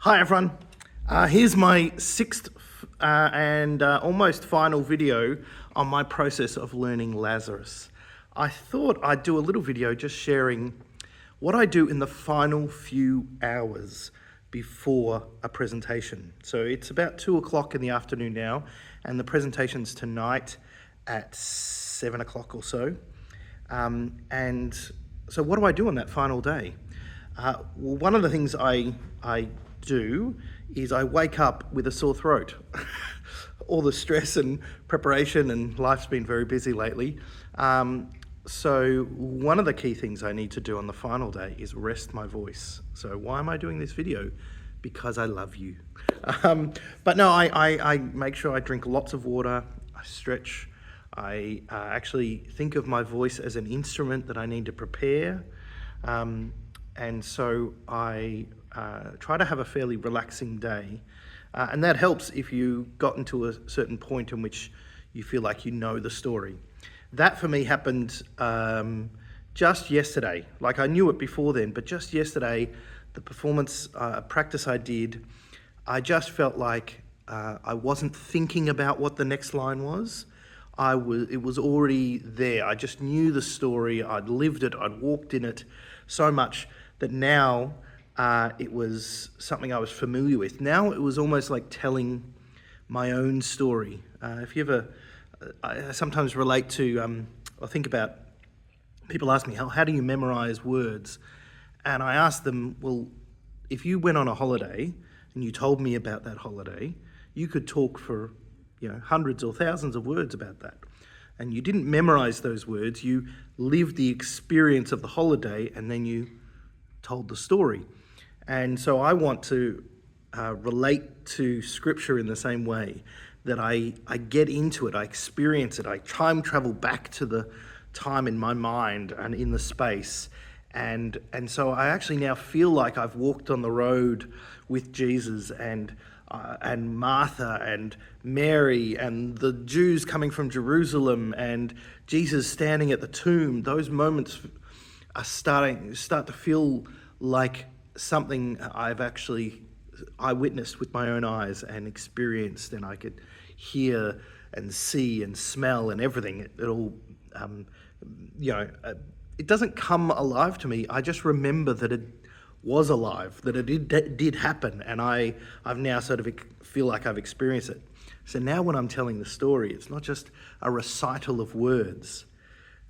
Hi everyone, here's my sixth and almost final video on my process of learning Lazarus. I thought I'd do a little video just sharing what I do in the final few hours before a presentation. So it's about 2 o'clock in the afternoon now, and the presentation's tonight at 7 o'clock or so. And so what do I do on that final day? Well, one of the things I do is I wake up with a sore throat. All the stress and preparation, and life's been very busy lately. So one of the key things I need to do on the final day is rest my voice. So why am I doing this video? Because I love you. But no, I make sure I drink lots of water, I stretch, I actually think of my voice as an instrument that I need to prepare. And so I try to have a fairly relaxing day. And that helps if you gotten to a certain point in which you feel like you know the story. That for me happened just yesterday. Like I knew it before then, but just yesterday, the performance practice I did, I just felt like I wasn't thinking about what the next line was. It was already there. I just knew the story. I'd lived it. I'd walked in it so much that now it was something I was familiar with. Now it was almost like telling my own story. If you ever, I sometimes relate to, I think about, people ask me, how do you memorize words? And I ask them, well, if you went on a holiday and you told me about that holiday, you could talk for hundreds or thousands of words about that. And you didn't memorize those words, you lived the experience of the holiday and then you told the story. And so I want to relate to Scripture in the same way, that I get into it, I experience it, I time travel back to the time in my mind and in the space. And so I actually now feel like I've walked on the road with Jesus and Martha and Mary and the Jews coming from Jerusalem and Jesus standing at the tomb. Those moments are start to feel like something I witnessed with my own eyes and experienced, and I could hear and see and smell and everything. It all, it doesn't come alive to me. I just remember that it was alive, that it did happen, and I've now sort of feel like I've experienced it. So now when I'm telling the story, it's not just a recital of words.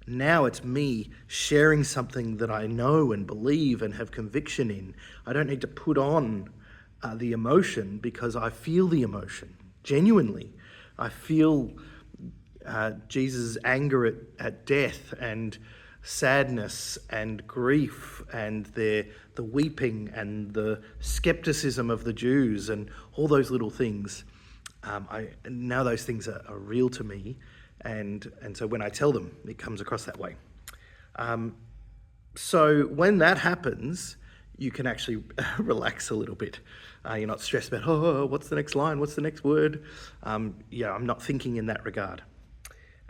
Now it's me sharing something that I know and believe and have conviction in. I don't need to put on the emotion, because I feel the emotion, genuinely. I feel Jesus' anger at death and sadness and grief and the weeping and the skepticism of the Jews and all those little things. Now those things are real to me, and so when I tell them, it comes across that way. So when that happens, you can actually relax a little bit. You're not stressed about, what's the next line, what's the next word? I'm not thinking in that regard.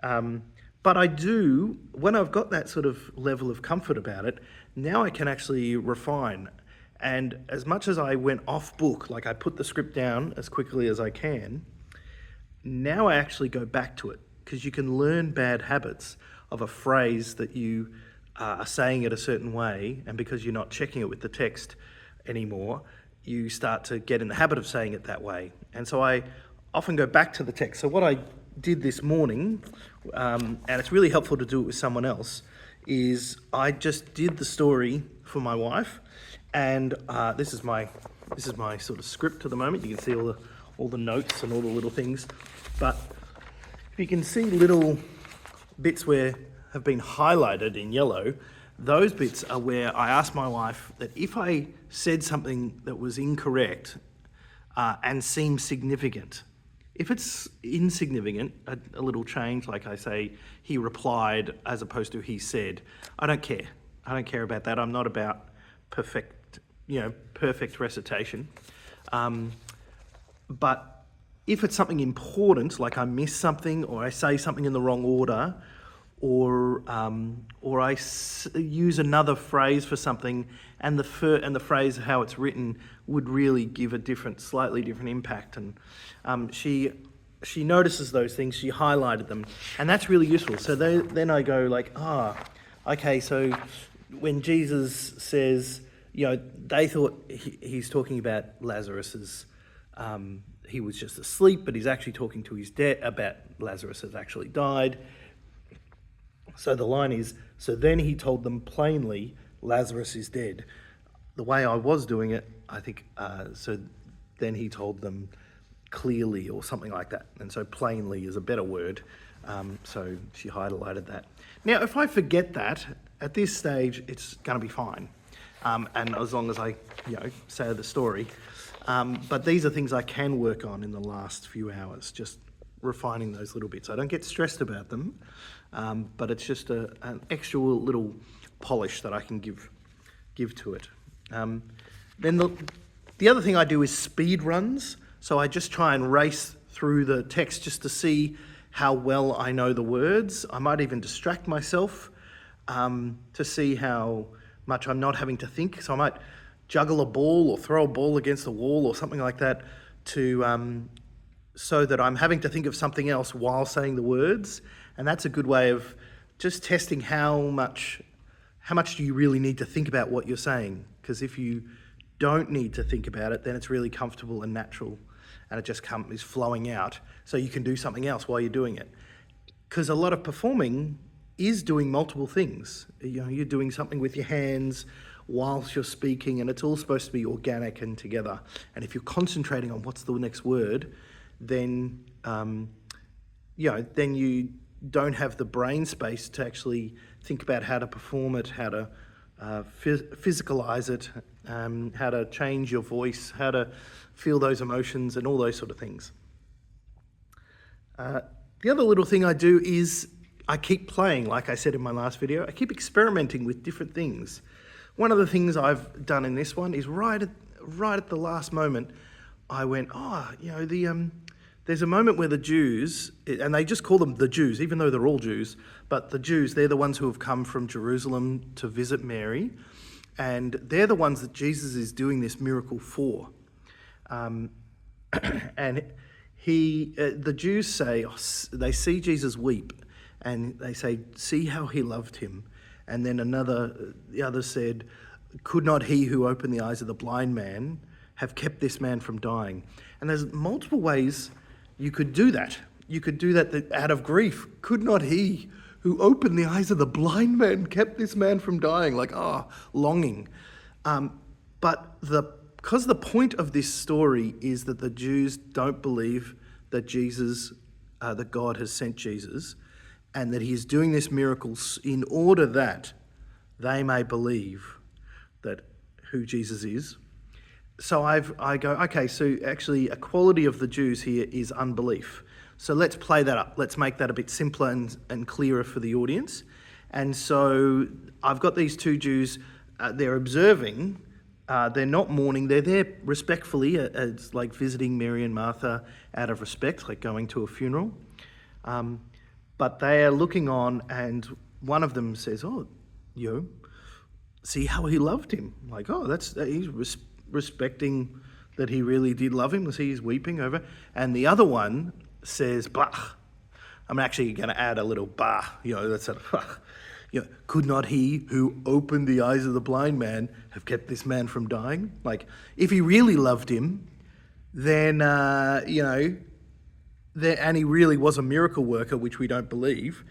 But I do, when I've got that sort of level of comfort about it, now I can actually refine. And as much as I went off book, like I put the script down as quickly as I can, now I actually go back to it, because you can learn bad habits of a phrase that you are saying it a certain way, and because you're not checking it with the text anymore, you start to get in the habit of saying it that way. And so I often go back to the text. So what I did this morning, and it's really helpful to do it with someone else, is I just did the story for my wife, and this is my sort of script at the moment. You can see all the notes and all the little things, but if you can see little bits where have been highlighted in yellow, those bits are where I asked my wife that if I said something that was incorrect and seemed significant, if it's insignificant, a little change, like I say, he replied as opposed to he said, I don't care. I don't care about that. I'm not about perfect recitation. But if it's something important, like I miss something or I say something in the wrong order, or I use another phrase for something, and the phrase how it's written would really give a slightly different impact. And she notices those things. She highlighted them, and that's really useful. So then I go like, okay. So when Jesus says, they thought he's talking about Lazarus's. He was just asleep, but he's actually talking to his dead about Lazarus has actually died. So the line is, so then he told them plainly, Lazarus is dead. The way I was doing it, I think, so then he told them clearly or something like that. And so plainly is a better word. So she highlighted that. Now, if I forget that, at this stage, it's going to be fine. And as long as I, say the story. But these are things I can work on in the last few hours, just refining those little bits. I don't get stressed about them, but it's just an extra little polish that I can give to it. Then the other thing I do is speed runs. So I just try and race through the text just to see how well I know the words. I might even distract myself to see how much I'm not having to think. So I might juggle a ball or throw a ball against the wall or something like that so that I'm having to think of something else while saying the words. And that's a good way of just testing how much do you really need to think about what you're saying. Because if you don't need to think about it, then it's really comfortable and natural, and it just is flowing out, so you can do something else while you're doing it. Because a lot of performing is doing multiple things. You're doing something with your hands whilst you're speaking, and it's all supposed to be organic and together. And if you're concentrating on what's the next word, then then you don't have the brain space to actually think about how to perform it, how to physicalize it, how to change your voice, how to feel those emotions and all those sort of things. The other little thing I do is I keep playing, like I said in my last video. I keep experimenting with different things. One of the things I've done in this one is right at the last moment, I went, there's a moment where the Jews, and they just call them the Jews, even though they're all Jews, but the Jews, they're the ones who have come from Jerusalem to visit Mary, and they're the ones that Jesus is doing this miracle for. And the Jews say, they see Jesus weep, and they say, see how he loved him. And then the other said, could not he who opened the eyes of the blind man have kept this man from dying? And there's multiple ways you could do that. You could do that out of grief. Could not he who opened the eyes of the blind man kept this man from dying? Longing. But because the point of this story is that the Jews don't believe that that God has sent Jesus, and that he is doing this miracle in order that they may believe that who Jesus is. So I go, okay, so actually a quality of the Jews here is unbelief. So let's play that up. Let's make that a bit simpler and clearer for the audience. And so I've got these two Jews, they're observing, they're not mourning, they're there respectfully, as like visiting Mary and Martha out of respect, like going to a funeral. But they are looking on, and one of them says, see how he loved him. He's respecting that he really did love him. See, he's weeping over. And the other one says, bah. I'm actually going to add a little bah, that's a, could not he who opened the eyes of the blind man have kept this man from dying? If he really loved him, then, and he really was a miracle worker, which we don't believe,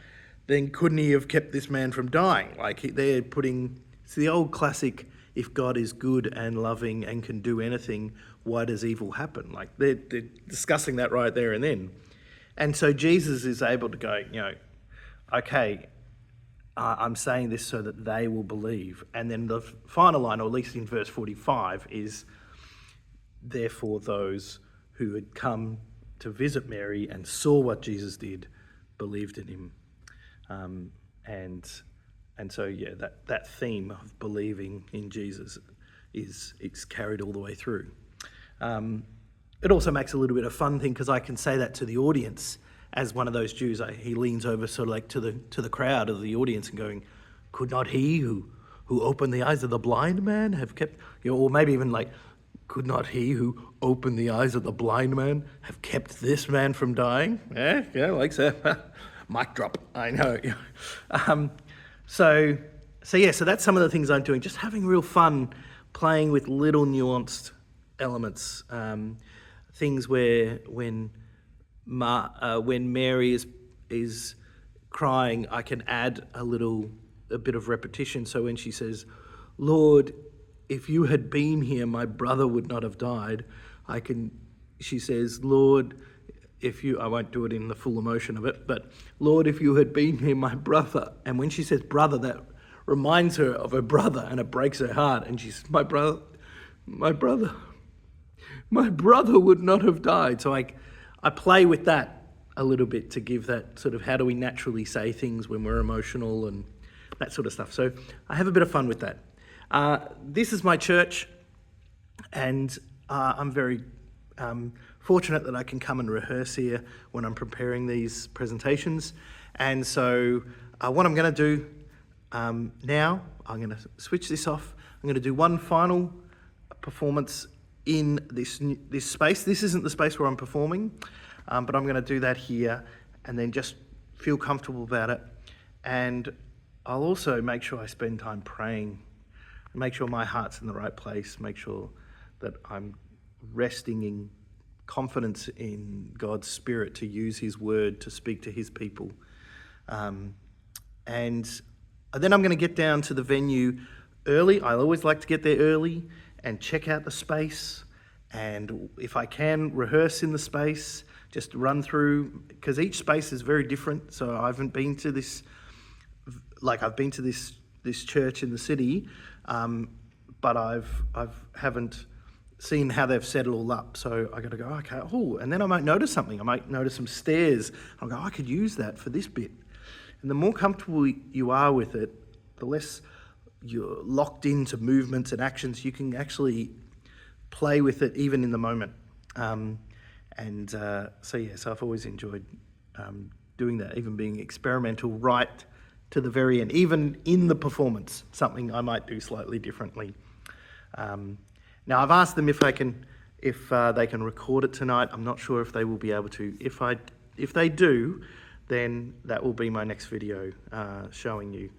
then couldn't he have kept this man from dying? They're putting, it's the old classic, if God is good and loving and can do anything, why does evil happen? They're discussing that right there and then. And so Jesus is able to go, okay, I'm saying this so that they will believe. And then the final line, or at least in verse 45, is, therefore those who had come to visit Mary and saw what Jesus did believed in him. And so, that theme of believing in Jesus it's carried all the way through. It also makes a little bit of fun thing because I can say that to the audience as one of those Jews, he leans over sort of like to the crowd of the audience and going, could not he who opened the eyes of the blind man have kept, or maybe even like, could not he who opened the eyes of the blind man have kept this man from dying? Yeah, like so. Mic drop, I know. So that's some of the things I'm doing, just having real fun playing with little nuanced elements. Things where when Mary is crying, I can add a bit of repetition. So when she says, Lord, if you had been here, my brother would not have died. She says, Lord, I won't do it in the full emotion of it, but Lord, if you had been here, my brother. And when she says brother, that reminds her of her brother and it breaks her heart. And she says, my brother would not have died. So I play with that a little bit to give that sort of how do we naturally say things when we're emotional and that sort of stuff. So I have a bit of fun with that. This is my church, and I'm very fortunate that I can come and rehearse here when I'm preparing these presentations. And so what I'm going to do now, I'm going to switch this off. I'm going to do one final performance in this space. This isn't the space where I'm performing, but I'm going to do that here and then just feel comfortable about it. And I'll also make sure I spend time praying, make sure my heart's in the right place, make sure that I'm resting in confidence in God's Spirit to use His Word to speak to His people. And then I'm going to get down to the venue early. I always like to get there early and check out the space. And if I can, rehearse in the space, just run through, because each space is very different. So I haven't been to this, I've been to this church in the city, but I haven't seen how they've set it all up. So I got to go, okay, and then I might notice something. I might notice some stairs. I'll go, I could use that for this bit. And the more comfortable you are with it, the less you're locked into movements and actions. You can actually play with it even in the moment. So I've always enjoyed doing that, even being experimental right to the very end, even in the performance, something I might do slightly differently. Now I've asked them if they can record it tonight. I'm not sure if they will be able to. If they do, then that will be my next video showing you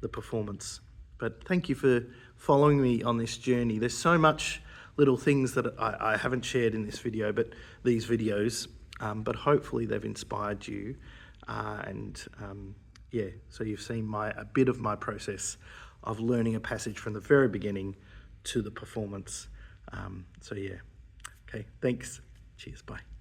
the performance. But thank you for following me on this journey. There's so much little things that I haven't shared in this video, but these videos, but hopefully they've inspired you. So you've seen a bit of my process of learning a passage from the very beginning to the performance. Okay, thanks. Cheers, bye.